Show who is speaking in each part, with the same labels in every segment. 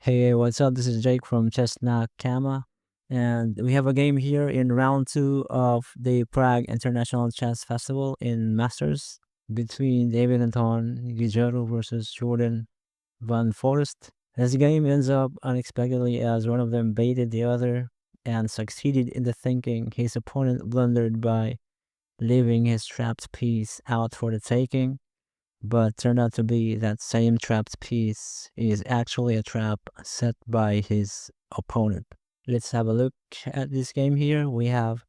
Speaker 1: Hey, what's up? This is Jake from Chestnut Kama, and we have a game here in round two of the Prague International Chess Festival in Masters between David Anton Guijarro versus Jorden van Foreest. This game ends up unexpectedly as one of them baited the other and succeeded in the thinking his opponent blundered by leaving his trapped piece out for the taking, but turned out to be that same trapped piece is actually a trap set by his opponent. Let's have a look at this game here. We have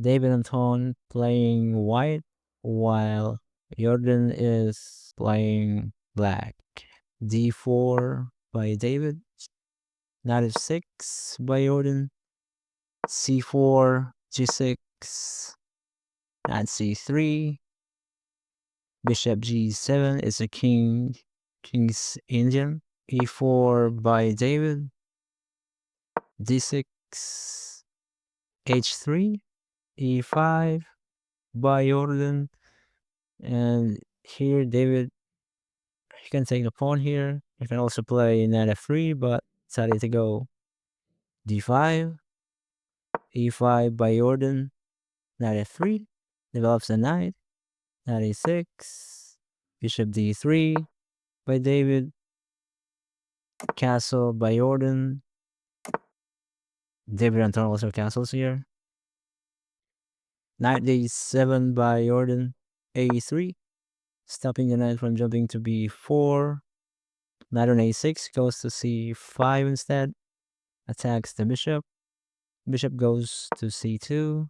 Speaker 1: David Anton playing white while Jordan is playing black. D4 by David, knight f6 by Jordan, c4, g6, knight c3, bishop g7 is a king's Indian. E4 by David, d6, h3, e5 by Jordan, and here David, he can take the pawn here. He can also play knight f3, but decided to go d5, e5 by Jordan, knight f3, develops a knight, knight a6, bishop d3 by David, castle by Jordan. David Anton also castles here. Knight d7 by Jordan, a3, stopping the knight from jumping to b4. Knight on a6 goes to c5 instead, attacks the bishop. Bishop goes to c2.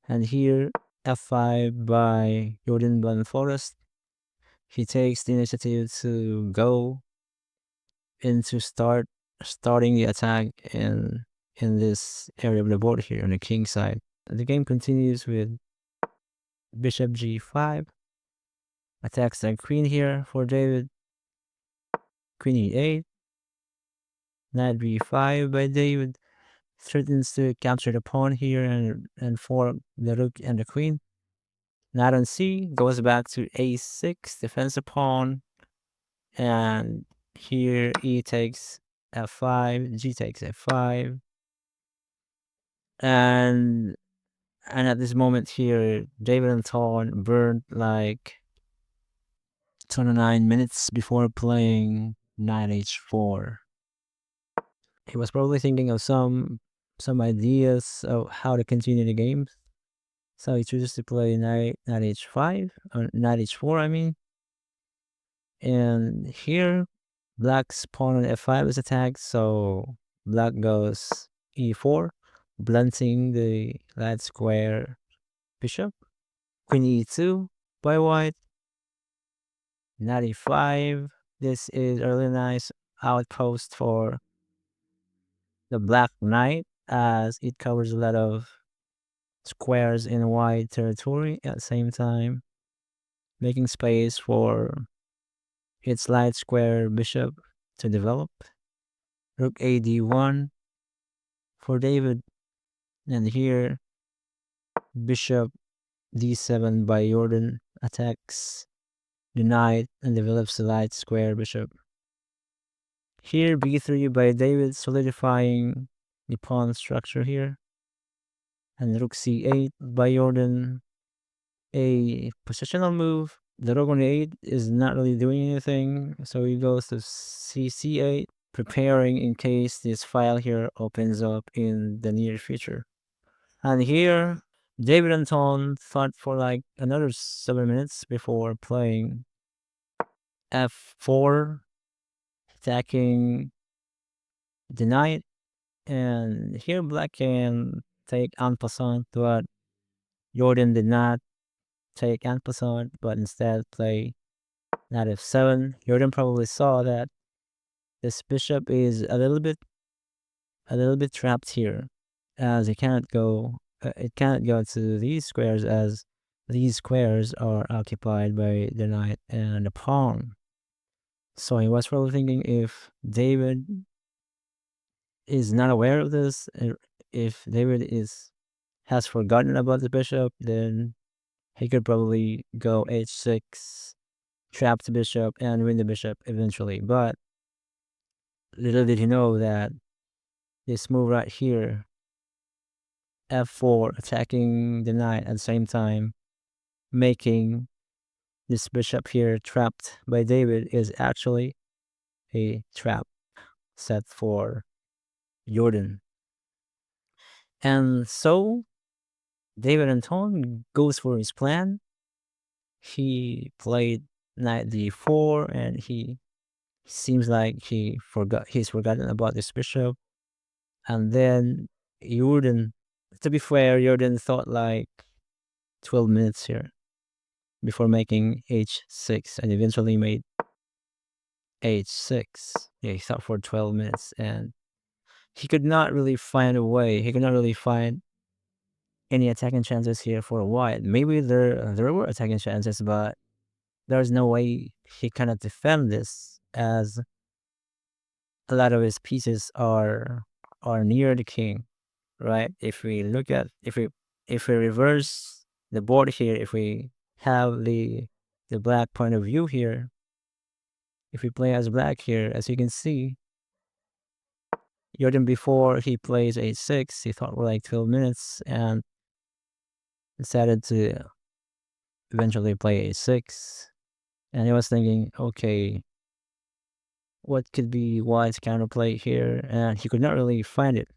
Speaker 1: And here, f5 by Jorden van Foreest. He takes the initiative to go into starting the attack in this area of the board here on the king side. The game continues with bishop g5, attacks the queen here for David, queen e8, knight b5 by David, threatens to capture the pawn here and for the rook and the queen. Knight on c goes back to a6, defends the pawn, and here e takes f5, g takes f5, and at this moment here, David Anton burned like 29 minutes before playing knight h4. He was probably thinking of some ideas of how to continue the game. So he chooses to play knight h5, or knight h4, I mean. And here, black's pawn on f5 is attacked, so black goes e4, blunting the light square bishop. Queen e2 by white, knight e5. This is a really nice outpost for the black knight, as it covers a lot of squares in white territory at the same time, making space for its light square bishop to develop. Rook a d1 for David, and here bishop d7 by Jordan attacks the knight and develops the light square bishop. Here b3 by David, solidifying the pawn structure here, and rook c8 by Jordan, a positional move. The rook on e8 is not really doing anything, so he goes to c8, preparing in case this file here opens up in the near future. And here, David Anton thought for like another 7 minutes before playing f4, attacking the knight. And here black can take en passant, but Jordan did not take en passant, but instead play knight f7. Jordan probably saw that this bishop is a little bit trapped here, as it cannot go to these squares, as these squares are occupied by the knight and the pawn. So he was probably thinking, if David is not aware of this, if David has forgotten about the bishop, then he could probably go h6, trap the bishop, and win the bishop eventually. But little did he know that this move right here, f4, attacking the knight at the same time, making this bishop here trapped by David, is actually a trap set for Jorden. And so David Anton goes for his plan. He played knight d4, and he seems like he's forgotten about this bishop. And then Jorden, to be fair, Jorden thought like 12 minutes here before making h6, and eventually made h6. Yeah, he thought for 12 minutes, and he could not really find a way. He could not really find any attacking chances here for white. Maybe there were attacking chances, but there's no way he cannot defend this, as a lot of his pieces are near the king, right? If we look at if we reverse the board here, if we have the black point of view here, if we play as black here, as you can see, Jordan, before he plays h6, he thought for like 12 minutes and decided to eventually play h6. And he was thinking, okay, what could be white's counterplay here? And he could not really find it.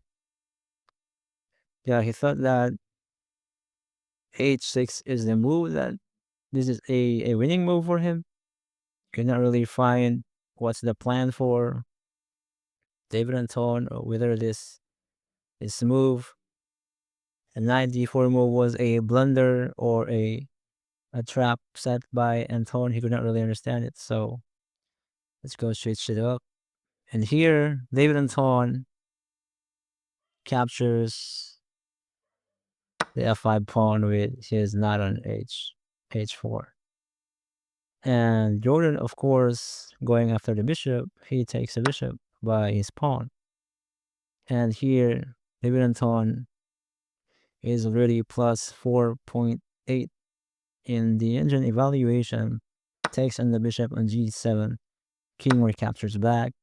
Speaker 1: Yeah, he thought that h6 is the move, that this is a winning move for him. Could not really find what's the plan for David Anton, or whether this move, a knight d4 move, was a blunder or a trap set by Anton. He could not really understand it. So let's go switch it up. And here, David Anton captures the f5 pawn with his knight on h4. And Jordan, of course, going after the bishop, he takes the bishop by his pawn. And here, David Anton is already plus 4.8 in the engine evaluation. Takes on the bishop on g7. King recaptures back.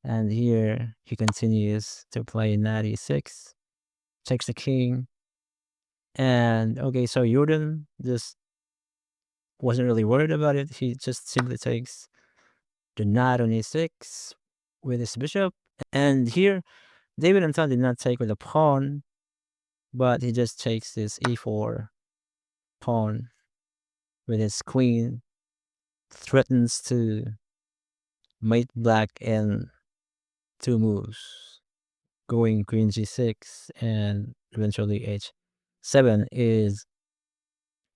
Speaker 1: And here, he continues to play knight e6. Takes the king. And okay, so Jordan just wasn't really worried about it. He just simply takes the knight on e6 with his bishop. And here, David Anton did not take with a pawn, but he just takes this e4 pawn with his queen. Threatens to mate black in 2 moves, going queen g6 and eventually h7 is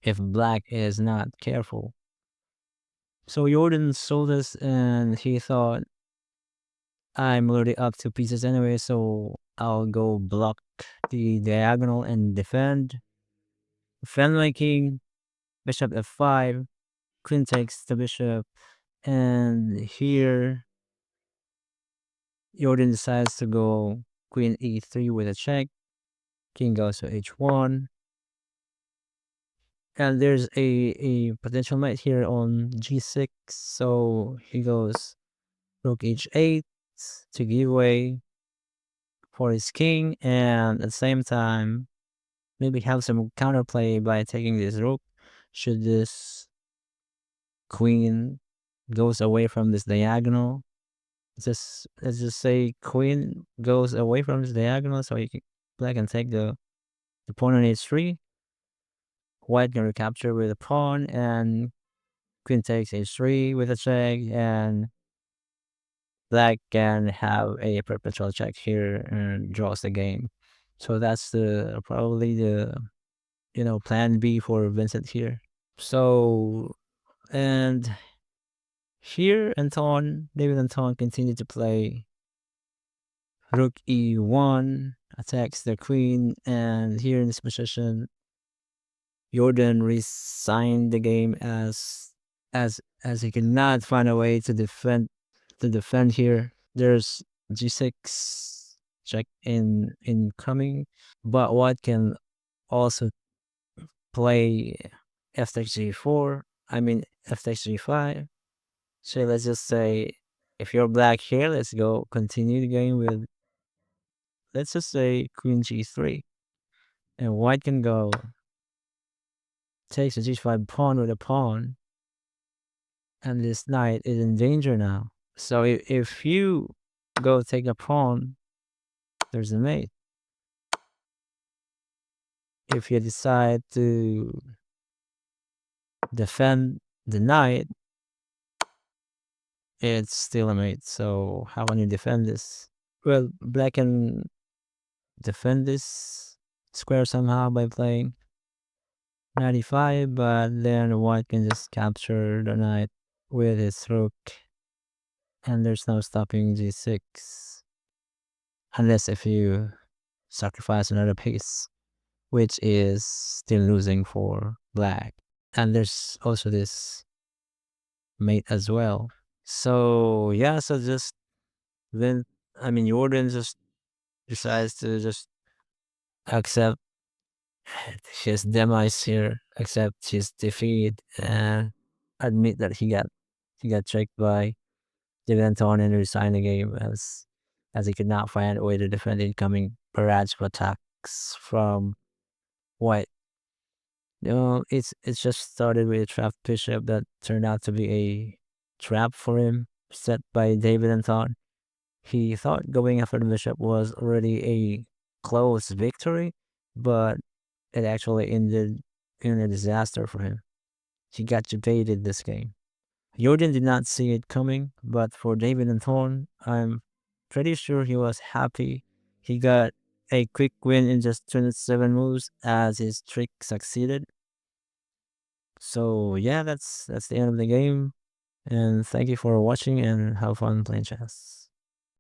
Speaker 1: if black is not careful. So Jordan saw this and he thought, I'm already up 2 pieces anyway, so I'll go block the diagonal and defend my king. Bishop f5, queen takes the bishop, and here Jordan decides to go queen e3 with a check. King goes to h1. And there's a potential mate here on g6, so he goes rook h8 to give way for his king, and at the same time maybe have some counterplay by taking this rook should this queen goes away from this diagonal. Let's just say queen goes away from this diagonal, so black can take the pawn on h3. White can recapture with a pawn, and queen takes h3 with a check, and black can have a perpetual check here and draws the game. So that's probably the plan B for Vincent here. So, and here David Anton continued to play rook e1, attacks the queen, and here in this position, Jordan resigned the game as he could not find a way to defend here. There's g6 check incoming, but White can also play f takes g4. I mean f takes g5. So let's just say If you're black here, let's go continue the game with, let's just say, queen g3. And white can go takes a g5 pawn with a pawn. And this knight is in danger now. So if you go take a pawn, there's a mate. If you decide to defend the knight, it's still a mate. So how can you defend this? Well, black can defend this square somehow by playing 95, but then white can just capture the knight with his rook, and there's no stopping g6 unless if you sacrifice another piece, which is still losing for black. And there's also this mate as well. So yeah, so just then, I mean, Jordan just decides to just accept his demise here, accept his defeat, and admit that he got tricked by David Anton and resign the game as he could not find a way to defend incoming barrage of attacks from white. It's just started with a trap bishop that turned out to be a trap for him set by David Anton. He thought going after the bishop was already a close victory, but it actually ended in a disaster for him. He got debated this game. Jordan did not see it coming, but for David Anton, I'm pretty sure he was happy. He got a quick win in just 27 moves as his trick succeeded. So yeah, that's the end of the game. And thank you for watching and have fun playing chess.